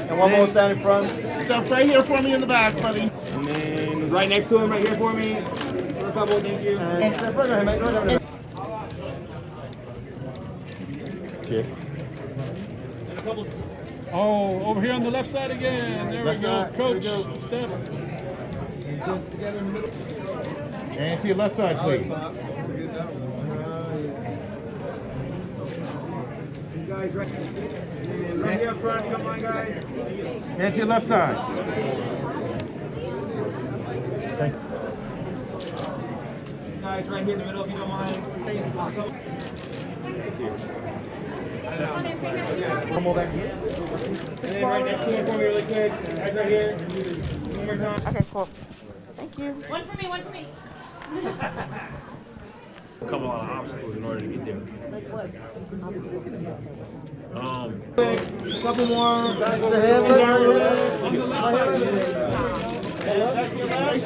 And one more stand in front. Stuff right here for me in the back, buddy. And then right next to him, right here for me. For a couple, thank you. Cheers. Oh, over here on the left side again. There we go. Coach, Steph. And to your left side, please. Guys, right here up front, come on, guys. And to your left side. Guys, right here in the middle, if you don't mind. Come on back here. And then right next to him for me really quick. Guys, right here. One more time. Okay, cool. Thank you. One for me, one for me. A couple of obstacles in order to get there. A couple more.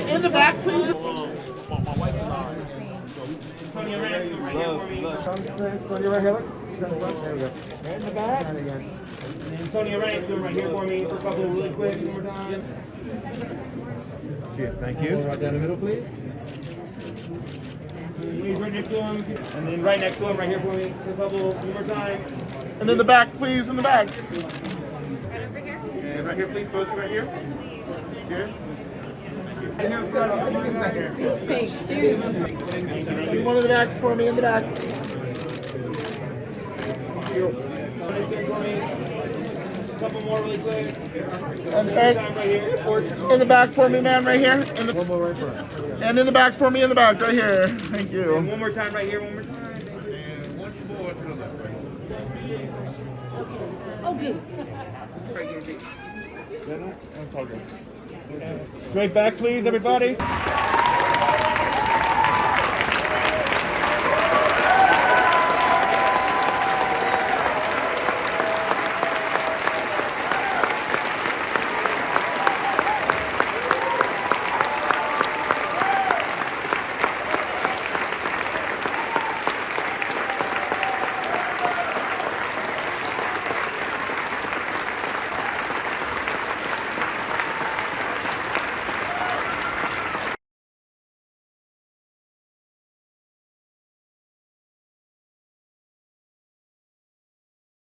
In the back, please. Sonia, right next to him, right here for me. Sonia, right here. In the back. And then Sonia, right next to him, right here for me. For a couple really quick, one more time. Cheers, thank you. Right down the middle, please. Please, right next to him. And then right next to him, right here for me. For a couple, one more time. And in the back, please, in the back. Right over here. And right here, please, both right here. Here. Fake shoes. One in the back for me, in the back. Couple more really quick. And Time right here. in the back for me, man, right here. One more right front. And in the back for me, in the back, right here. Thank And you. one more time right here. One more time. And one more to the left. Oh, good. Straight back, please, everybody.